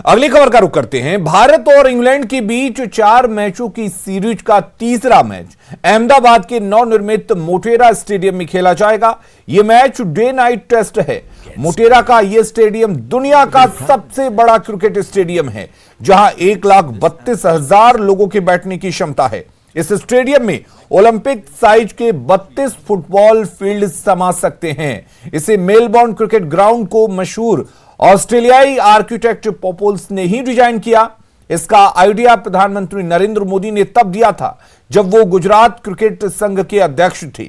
अगली खबर का रुख करते हैं। भारत और इंग्लैंड के बीच 4 मैचों की सीरीज का तीसरा मैच अहमदाबाद के नवनिर्मित मोटेरा स्टेडियम में खेला जाएगा। यह मैच डे नाइट टेस्ट है। मोटेरा का यह स्टेडियम दुनिया का सबसे बड़ा क्रिकेट स्टेडियम है, जहां 1,32,000 लोगों के बैठने की क्षमता है। इस स्टेडियम में ओलंपिक साइज के 32 फुटबॉल फील्ड समा सकते हैं। इसे मेलबोर्न क्रिकेट ग्राउंड को मशहूर ऑस्ट्रेलियाई आर्किटेक्ट पोपोल्स ने ही डिजाइन किया। इसका आइडिया प्रधानमंत्री नरेंद्र मोदी ने तब दिया था जब वो गुजरात क्रिकेट संघ के अध्यक्ष थे।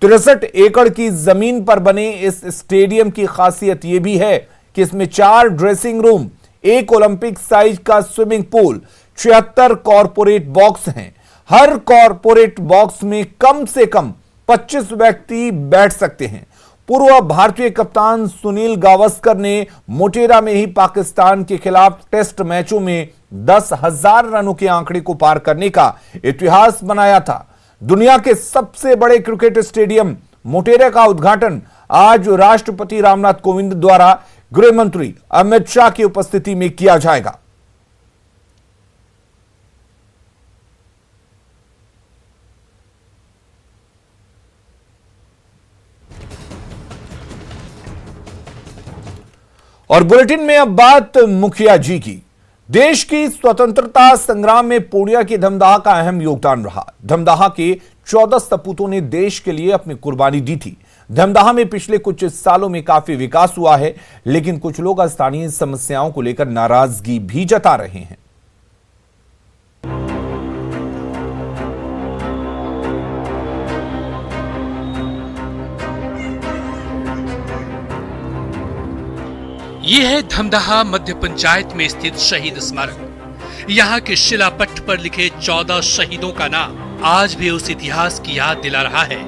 63 एकड़ की जमीन पर बने इस स्टेडियम की खासियत यह भी है कि इसमें 4 ड्रेसिंग रूम, 1 ओलंपिक साइज का स्विमिंग पूल, 76 कॉर्पोरेट बॉक्स हैं। हर कॉर्पोरेट बॉक्स में कम से कम 25 व्यक्ति बैठ सकते हैं। पूर्व भारतीय कप्तान सुनील गावस्कर ने मोटेरा में ही पाकिस्तान के खिलाफ टेस्ट मैचों में 10,000 रनों के आंकड़े को पार करने का इतिहास बनाया था। दुनिया के सबसे बड़े क्रिकेट स्टेडियम मोटेरा का उद्घाटन आज राष्ट्रपति रामनाथ कोविंद द्वारा गृह मंत्री अमित शाह की उपस्थिति में किया जाएगा। और बुलेटिन में अब बात मुखिया जी की। देश की स्वतंत्रता संग्राम में पूर्णिया की धमदाहा का अहम योगदान रहा। धमदाहा के 14 सपूतों ने देश के लिए अपनी कुर्बानी दी थी। धमदाहा में पिछले कुछ सालों में काफी विकास हुआ है, लेकिन कुछ लोग स्थानीय समस्याओं को लेकर नाराजगी भी जता रहे हैं। ये है धमदाहा मध्य पंचायत में स्थित शहीद स्मारक। यहाँ के शिलापट्ट पर लिखे 14 शहीदों का नाम आज भी उस इतिहास की याद दिला रहा है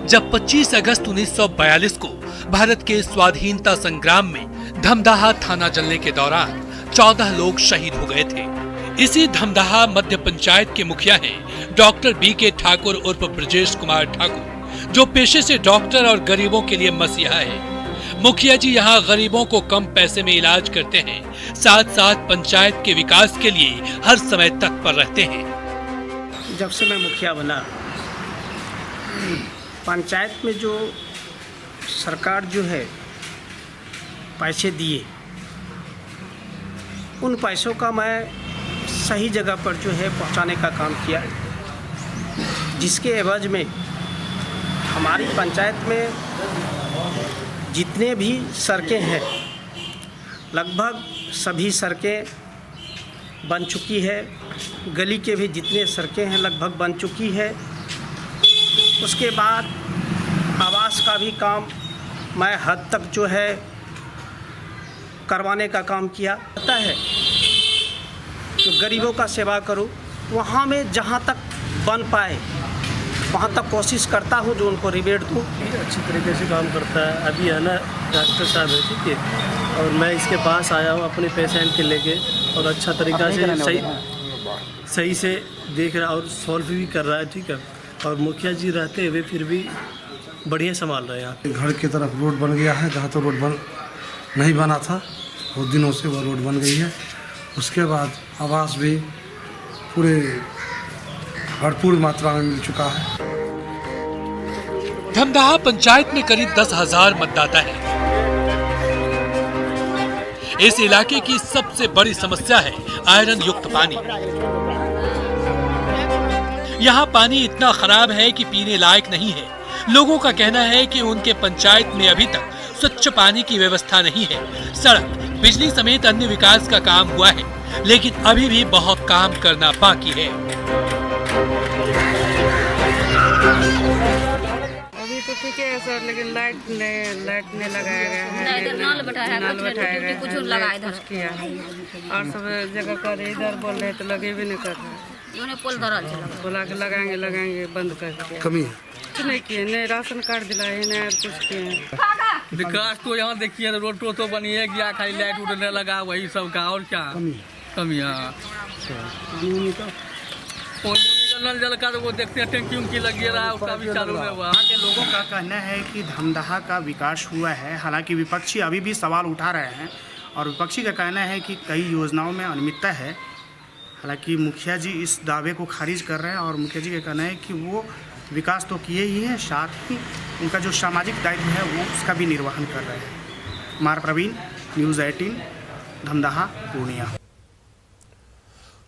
जब 25 अगस्त 1942 को भारत के स्वाधीनता संग्राम में धमदाहा थाना जलने के दौरान 14 लोग शहीद हो गए थे। इसी धमदाहा मध्य पंचायत के मुखिया हैं डॉक्टर BK ठाकुर उर्फ ब्रजेश कुमार ठाकुर, जो पेशे से डॉक्टर और गरीबों के लिए मसीहा है। मुखिया जी यहाँ गरीबों को कम पैसे में इलाज करते हैं, साथ साथ पंचायत के विकास के लिए हर समय तत्पर रहते हैं। जब से मैं मुखिया बना, पंचायत में जो सरकार जो है पैसे दिए, उन पैसों का मैं सही जगह पर जो है पहुंचाने का काम किया, जिसके एवज में हमारी पंचायत में जितने भी सड़कें हैं लगभग सभी सड़कें बन चुकी है। गली के भी जितने सड़कें हैं लगभग बन चुकी है। उसके बाद आवास का भी काम मैं हद तक जो है करवाने का काम किया जाता है। तो गरीबों का सेवा करूं, वहाँ में जहाँ तक बन पाए वहाँ तक कोशिश करता हूँ जो उनको रिबेट दूँ। अच्छी तरीके से काम करता है। अभी है ना डॉक्टर साहब है, ठीक है, और मैं इसके पास आया हूँ अपने पेशेंट के लेके, और अच्छा तरीक़ा से सही से देख रहा और सॉल्व भी कर रहा है, ठीक है। और मुखिया जी रहते हुए फिर भी बढ़िया संभाल रहे हैं। घर की तरफ रोड बन गया है, जहाँ तो रोड नहीं बना था बहुत दिनों से वो रोड बन गई है। उसके बाद आवास भी पूरे भरपूर मात्रा में मिल चुका है। धमदाहा पंचायत में करीब 10,000 मतदाता हैं। इस इलाके की सबसे बड़ी समस्या है आयरन युक्त पानी। यहाँ पानी इतना खराब है कि पीने लायक नहीं है। लोगों का कहना है कि उनके पंचायत में अभी तक स्वच्छ पानी की व्यवस्था नहीं है। सड़क, बिजली समेत अन्य विकास का काम हुआ है, लेकिन अभी भी बहुत काम करना बाकी है। अभी तो ठीक है सर, लेकिन लाइट नहीं लगाया गया है। इधर नल बैठाया है, कुछ लगाया इधर किया है, और सब जगह कर इधर बोल रहे तो लगे भी नहीं कर रहे। इन्होंने पोल धरल चला बोला के लगाएंगे बंद कर दिया। कमी है, कुछ नहीं किए, नहीं राशन कार्ड दिलाए, नहीं और कुछ किए। विकास तो यहाँ देखिए रोड तो बनी है, गया खाली लाइट उड़ने लगा वही सब का, और क्या कमी है। नल जल का तो वो देखते हैं टंकी उनकी लगी रहा है, उसका भी चालू है। वहाँ के लोगों का कहना है कि धमदाहा का विकास हुआ है। हालांकि विपक्षी अभी भी सवाल उठा रहे हैं और विपक्षी का कहना है कि कई योजनाओं में अनियमितता है। हालांकि मुखिया जी इस दावे को खारिज कर रहे हैं और मुखिया जी का कहना है कि वो विकास तो किए ही हैं, साथ ही उनका जो सामाजिक दायित्व है वो उसका भी निर्वहन कर रहे हैं। कुमार प्रवीण, न्यूज़ 18, धमदाहा, पूर्णिया।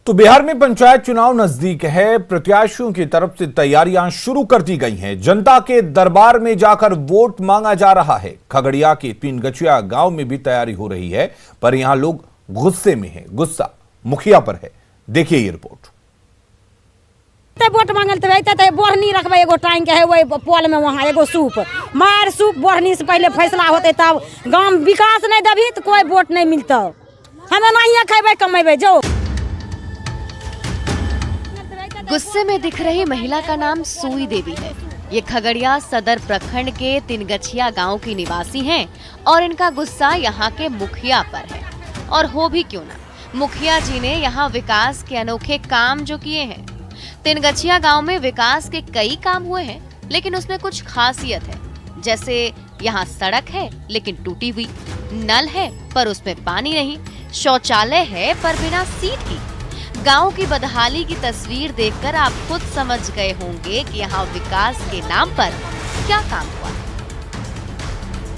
तो बिहार में पंचायत चुनाव नजदीक है। प्रत्याशियों की तरफ से तैयारियां शुरू कर दी गई हैं। जनता के दरबार में जाकर वोट मांगा जा रहा है। खगड़िया के तीनगछिया गांव में भी तैयारी हो रही है, पर यहां लोग गुस्से में हैं। गुस्सा मुखिया पर है। देखिए ये रिपोर्ट। वोट मांगल तो बोरनी रखबे, एगो टांग के है वही पोल में, वहाँ एगो सूप मार सूप बोरनी से पहले फैसला होते, तब गांव विकास नहीं देवी तो कोई वोट नहीं मिलता। हमें नहीं खेबे कमेबे जो। गुस्से में दिख रही महिला का नाम सुई देवी है। ये खगड़िया सदर प्रखंड के तीनगछिया गांव की निवासी हैं और इनका गुस्सा यहाँ के मुखिया पर है। और हो भी क्यों ना, मुखिया जी ने यहाँ विकास के अनोखे काम जो किए हैं। तीनगछिया गांव में विकास के कई काम हुए हैं, लेकिन उसमें कुछ खासियत है। जैसे यहाँ सड़क है लेकिन टूटी हुई, नल है पर उसमें पानी नहीं, शौचालय है पर बिना सीट की। गांव की बदहाली की तस्वीर देखकर आप खुद समझ गए होंगे कि यहाँ विकास के नाम पर क्या काम हुआ।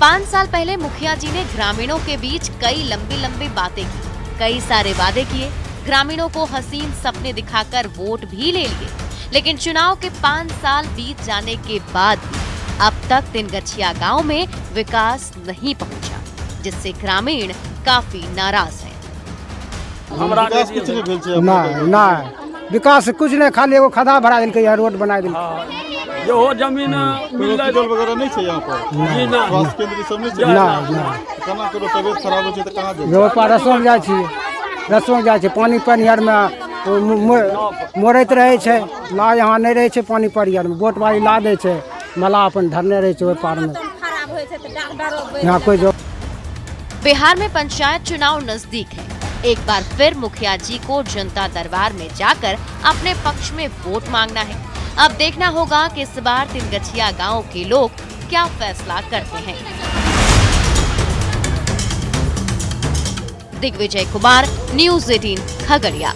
5 साल पहले मुखिया जी ने ग्रामीणों के बीच कई लंबी बातें की, कई सारे वादे किए, ग्रामीणों को हसीन सपने दिखाकर वोट भी ले लिए। लेकिन चुनाव के 5 साल बीत जाने के बाद भी अब तक तीनगछिया गांव में विकास नहीं पहुंचा, जिससे ग्रामीण काफी नाराज हैं। विकास कुछ नहीं भेल छै ना विकास कुछ नहीं, खाली एगो खदा भरा देलकै, यहाँ रोड बना देलकै। जो हो जमीन हॉस्पिटल वगैरह नहीं छै यहाँ पर, जी ना, स्वास्थ्य केंद्र सब नहीं छै ना। केना करो तबियत खराब हो छै त कहां जेबै? रोड पर रसों जाय छी, पानी परियार में मोरैत रहे छै, ला यहाँ नहीं रहे छै। पानी परियार में वोट बारी ला दे छै, मला अपन धरने रहे छै ओहि पार में, यहाँ कोई जो। बिहार में पंचायत चुनाव नजदीक है। एक बार फिर मुखिया जी को जनता दरबार में जाकर अपने पक्ष में वोट मांगना है। अब देखना होगा कि इस बार तीनगछिया गांव के लोग क्या फैसला करते हैं। दिग्विजय कुमार, न्यूज़ 18, खगड़िया।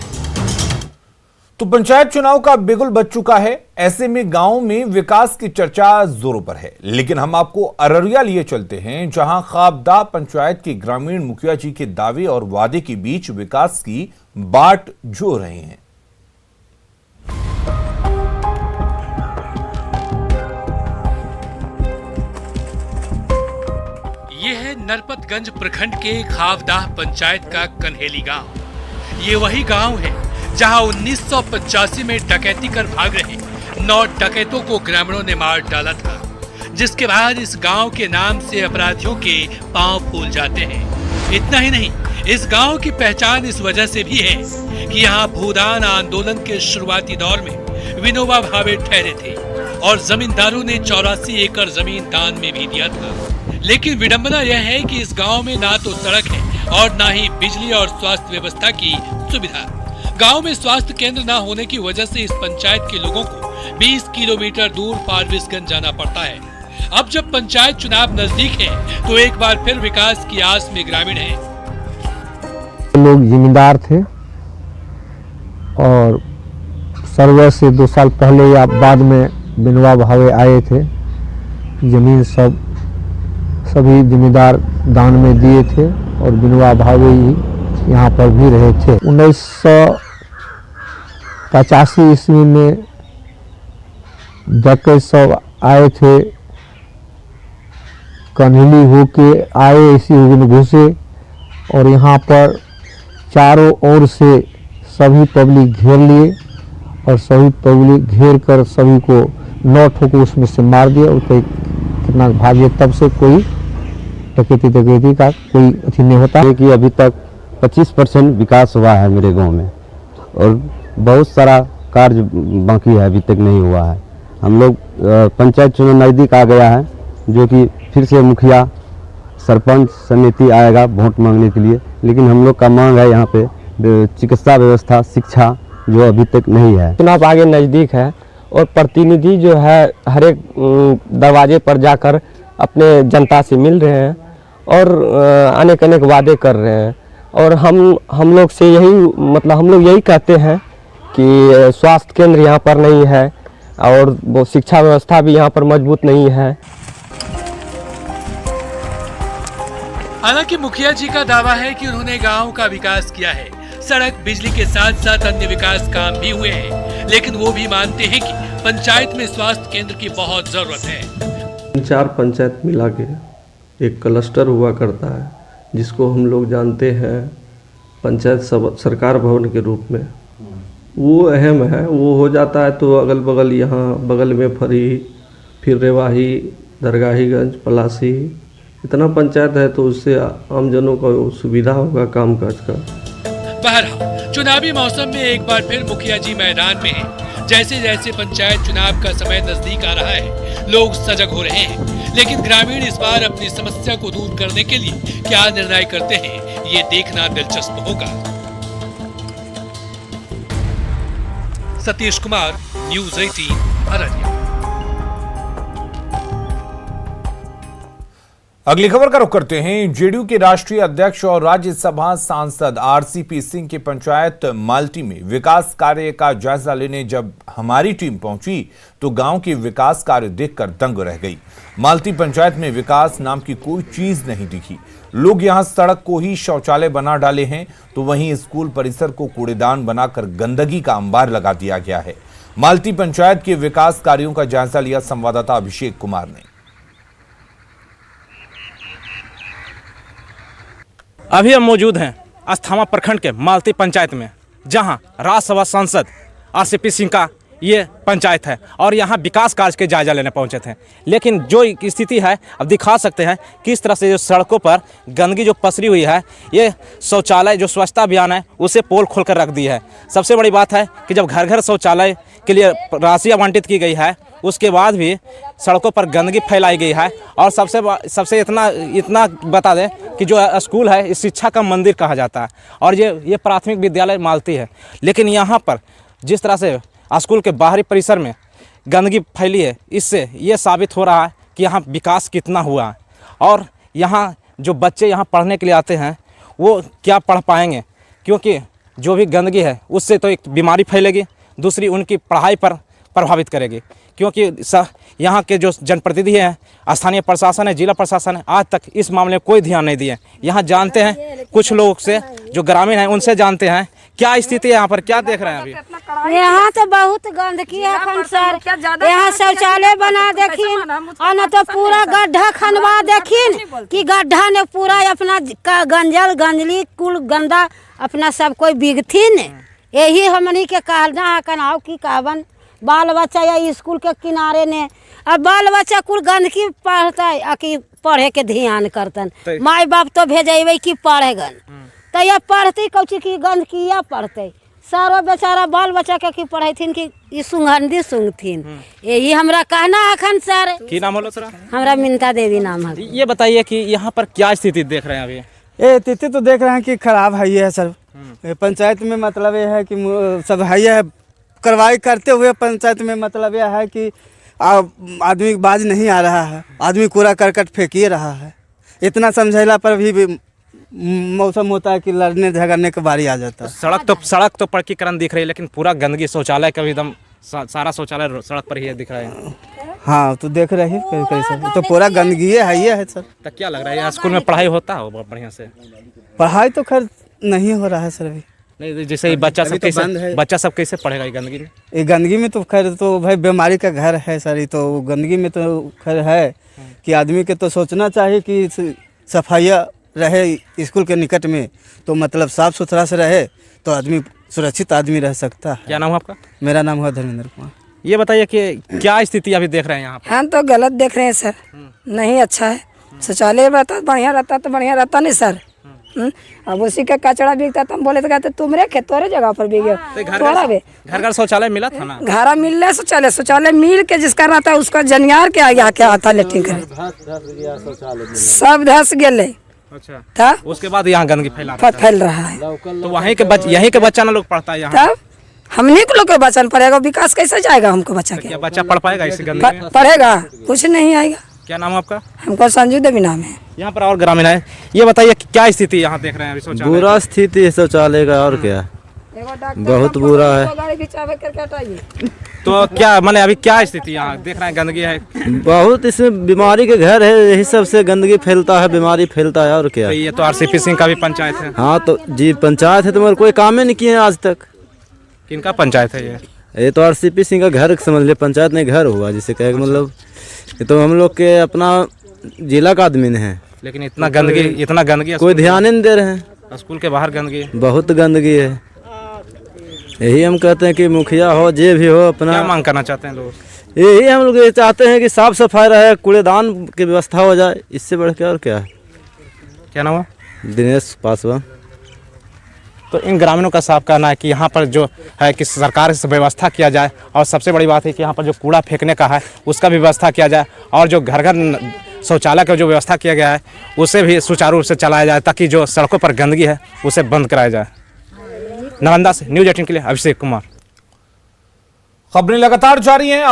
तो पंचायत चुनाव का बिगुल बज चुका है। ऐसे में गांव में विकास की चर्चा जोरों पर है। लेकिन हम आपको अररिया लिए चलते हैं, जहां ख्वाबदा पंचायत के ग्रामीण मुखिया जी के दावे और वादे के बीच विकास की बाट जो रहे हैं। यह है नरपतगंज प्रखंड के खावदाह पंचायत का कन्हेली गांव। ये वही गांव है जहां 1985 में डकैती कर भाग रहे 9 डकैतों को ग्रामीणों ने मार डाला था, जिसके बाद इस गांव के नाम से अपराधियों के पांव फूल जाते हैं। इतना ही नहीं, इस गांव की पहचान इस वजह से भी है कि यहाँ भूदान आंदोलन के शुरुआती दौर में विनोबा भावे ठहरे थे और जमींदारों ने 84 एकड़ जमीन दान में भी दिया था। लेकिन विडंबना यह है कि इस गांव में ना तो सड़क है और ना ही बिजली और स्वास्थ्य व्यवस्था की सुविधा। गांव में स्वास्थ्य केंद्र ना होने की वजह से इस पंचायत के लोगों को 20 किलोमीटर दूर फारबिसगंज जाना पड़ता है। अब जब पंचायत चुनाव नजदीक है तो एक बार फिर विकास की आस में ग्रामीण हैं। लोग जिम्मेदार थे और सर्वे से 2 साल पहले या बाद में विनोबा भावे आए थे। जमीन सभी जिम्मेदार दान में दिए थे और विनोबा भावे ही यहाँ पर भी रहे थे। 1985 ईस्वी में डकैत सब आए थे, कन्हेली होके आए, इसी में घुसे और यहाँ पर चारों ओर से सभी पब्लिक घेर लिए और सभी पब्लिक घेर कर सभी को 9 ठोको उसमें से मार दिया और कोई कितना भागे। तब से कोई डकैती का कोई अथी नहीं होता है। कि अभी तक 25% विकास हुआ है मेरे गांव में और बहुत सारा कार्य बाकी है, अभी तक नहीं हुआ है। हम लोग पंचायत चुनाव नज़दीक आ गया है, जो कि फिर से मुखिया सरपंच समिति आएगा वोट मांगने के लिए। लेकिन हम लोग का मांग है यहाँ पे चिकित्सा व्यवस्था, शिक्षा, जो अभी तक नहीं है। चुनाव आगे नज़दीक है और प्रतिनिधि जो है हर एक दरवाजे पर जाकर अपने जनता से मिल रहे हैं और अनेक अनेक वादे कर रहे हैं। और हम लोग से यही मतलब हम लोग यही कहते हैं कि स्वास्थ्य केंद्र यहाँ पर नहीं है और वो शिक्षा व्यवस्था भी यहाँ पर मजबूत नहीं है। हालांकि मुखिया जी का दावा है कि उन्होंने गांव का विकास किया है, सड़क, बिजली के साथ साथ अन्य विकास काम भी हुए हैं, लेकिन वो भी मानते हैं कि पंचायत में स्वास्थ्य केंद्र की बहुत जरूरत है। 4 पंचायत मिला के एक क्लस्टर हुआ करता है, जिसको हम लोग जानते हैं पंचायत सरकार भवन के रूप में। वो अहम है, वो हो जाता है तो अगल बगल यहाँ बगल में फरी, फिर रेवाही, दरगाहीगंज, पलासी, इतना पंचायत है तो उससे आमजनों को सुविधा होगा कामकाज का। बहरहाल चुनावी मौसम में एक बार फिर मुखिया जी मैदान में हैं। जैसे जैसे पंचायत चुनाव का समय नजदीक आ रहा है, लोग सजग हो रहे हैं, लेकिन ग्रामीण इस बार अपनी समस्या को दूर करने के लिए क्या निर्णय करते हैं, ये देखना दिलचस्प होगा। सतीश कुमार, न्यूज़ 18, अररिया। अगली खबर का रुख करते हैं। जेडीयू के राष्ट्रीय अध्यक्ष और राज्यसभा सांसद आरसीपी सिंह की पंचायत माल्टी में विकास कार्य का जायजा लेने जब हमारी टीम पहुंची तो गांव के विकास कार्य देखकर दंग रह गई। माल्टी पंचायत में विकास नाम की कोई चीज नहीं दिखी। लोग यहां सड़क को ही शौचालय बना डाले हैं तो वहीं स्कूल परिसर को कूड़ेदान बनाकर गंदगी का अंबार लगा दिया गया है। माल्टी पंचायत के विकास कार्यों का जायजा लिया संवाददाता अभिषेक कुमार ने। अभी हम मौजूद हैं अस्थामा प्रखंड के माल्टी पंचायत में, जहां राज्यसभा सांसद आरसीपी सिंह का ये पंचायत है और यहां विकास कार्य के जायजा लेने पहुंचे थे। लेकिन जो स्थिति है अब दिखा सकते हैं किस तरह से जो सड़कों पर गंदगी जो पसरी हुई है, ये शौचालय जो स्वच्छता अभियान है उसे पोल खोल कर रख दी है। सबसे बड़ी बात है कि जब घर घर शौचालय के लिए राशि आवंटित की गई है, उसके बाद भी सड़कों पर गंदगी फैलाई गई है। और सबसे इतना बता दें कि जो स्कूल है इस शिक्षा का मंदिर कहा जाता है और ये प्राथमिक विद्यालय माल्टी है। लेकिन यहाँ पर जिस तरह से स्कूल के बाहरी परिसर में गंदगी फैली है, इससे ये साबित हो रहा है कि यहाँ विकास कितना हुआ है और यहाँ जो बच्चे यहाँ पढ़ने के लिए आते हैं वो क्या पढ़ पाएंगे, क्योंकि जो भी गंदगी है उससे तो एक बीमारी फैलेगी, दूसरी उनकी पढ़ाई पर प्रभावित करेगी। क्योंकि यहाँ के जो जनप्रतिनिधि हैं, स्थानीय प्रशासन है, जिला प्रशासन है, आज तक इस मामले में कोई ध्यान नहीं दिए। यहाँ जानते हैं कुछ लोग से जो ग्रामीण हैं उनसे जानते हैं क्या स्थिति है यहाँ पर, क्या देख रहे हैं अभी। यहाँ तो बहुत गंदगी है सर, यहाँ शौचालय बना देखिन और न तो पूरा गड्ढा खनवा देखिन कि गड्ढा ने पूरा अपना गंजली कुल गंदा अपना सब कोई बिगथिन। यही हमनी के कहना है कनाव की कहवन बाल बच्चा या स्कूल के किनारे ने अब बाल बच्चा कुल गंदगी पढ़ता है कि पढ़े के ध्यान करतन, माई बाप तो भेजेबे कि पढ़ेगन तो यह पढ़ती कौची की गंदगी या पढ़ते सारो बेचारा बाल बच्चा के की पढ़ेथिन कि सुगंधी सुंगथिन। यही हमरा कहना है खन सर। की नाम होलो सर? हमरा मिनता देवी नाम है। ये बताइए कि यहाँ पर क्या स्थिति देख रहे हैं अभी? ये स्थिति तो देख रहे हैं कि खराब है ये है सर। पंचायत में मतलब ये है कि सब है कार्रवाई करते हुए पंचायत में मतलब यह है कि आदमी बाज नहीं आ रहा है, आदमी कूड़ा करकट फेंकिए रहा है। इतना समझेला पर भी मौसम होता है कि लड़ने झगड़ने की बारी आ जाता है। सड़क तो पक्कीकरण दिख रही है, लेकिन पूरा गंदगी शौचालय का भी एकदम सारा शौचालय सड़क पर ही दिख रहा है। हाँ तो देख रहे हैं कैसे तो पूरा गंदगी है ये है सर। तो क्या लग रहा है स्कूल में पढ़ाई होता है बढ़िया से? पढ़ाई तो खैर नहीं हो रहा है सर अभी। नहीं जैसे बच्चा सब कैसे पढ़ेगा गंदगी में? ये गंदगी में तो खैर तो भाई बीमारी का घर है सर। ये तो गंदगी में तो खैर है कि आदमी के तो सोचना चाहिए कि सफाइयाँ रहे स्कूल के निकट में, तो मतलब साफ सुथरा से रहे तो आदमी सुरक्षित आदमी रह सकता है। क्या नाम है आपका? मेरा नाम है धर्मेंद्र कुमार। ये बताइए कि क्या स्थिति अभी देख रहे हैं यहाँ पर? हम तो गलत देख रहे हैं सर, नहीं अच्छा है। शौचालय रहता बढ़िया रहता तो बढ़िया रहता नहीं सर। अब उसी का कचरा बिकता तो हम बोले तो कहते तुमरे के तोरे जगह पर बिके घर घर शौचालय मिला था ना? घर मिल रहा शौचालय मिल के जिसका रहता है उसका जनियार के आगे आके आता लेटिंग करे, सब धस गए। अच्छा था उसके बाद यहाँ गंदगी फैल रहा है। तो वहीं के बच्चा ना लोग पढ़ता है यहाँ? तब हमने को लोग के बच्चा पढ़ेगा, विकास कैसे जाएगा हमको बच्चा के? बच्चा पढ़ पाएगा इसी गंदगी में? पढ़ेगा कुछ नहीं आएगा। क्या नाम है आपका? हमको संजू देवी नाम है। यहाँ पर और ग्रामीण है, ये बताइए कि क्या स्थिति यहाँ देख रहे हैं अभी शौचालय? बुरा स्थिति है शौचालय का, और क्या बहुत बुरा है। तो क्या माने अभी क्या स्थिति यहाँ देख रहे हैं? गंदगी है बहुत, इसमें बीमारी के घर है, यही सबसे गंदगी फैलता है, बीमारी फैलता है, और क्या। तो ये तो आरसीपी सिंह का भी पंचायत है। हाँ तो जी पंचायत है, तो मगर कोई काम ही नहीं किए आज तक। किनका पंचायत है ये तो आरसीपी सिंह का घर समझ ले, पंचायत नहीं घर हुआ जिसे कहे, मतलब ये तो हम लोग के अपना जिला का आदमी है। लेकिन इतना गंदगी कोई ध्यान नहीं दे रहे हैं। स्कूल के बाहर गंदगी, बहुत गंदगी है। यही हम कहते हैं कि मुखिया हो, जे भी हो, अपना क्या मांग करना चाहते हैं लोग? यही हम लोग ये चाहते हैं कि साफ सफाई रहे, कूड़ेदान की व्यवस्था हो जाए, इससे बढ़ के और क्या है। क्या नाम है? दिनेश पासवान। तो इन ग्रामीणों का साफ कहना है कि यहाँ पर जो है कि सरकार से व्यवस्था किया जाए, और सबसे बड़ी बात है कि यहाँ पर जो कूड़ा फेंकने का है उसका भी व्यवस्था किया जाए, और जो घर घर शौचालय का जो व्यवस्था किया गया है उसे भी सुचारू रूप से चलाया जाए, ताकि जो सड़कों पर गंदगी है उसे बंद कराया जाए। नालंदा से न्यूज़ 18 के लिए अभिषेक कुमार। खबरें लगातार जारी हैं।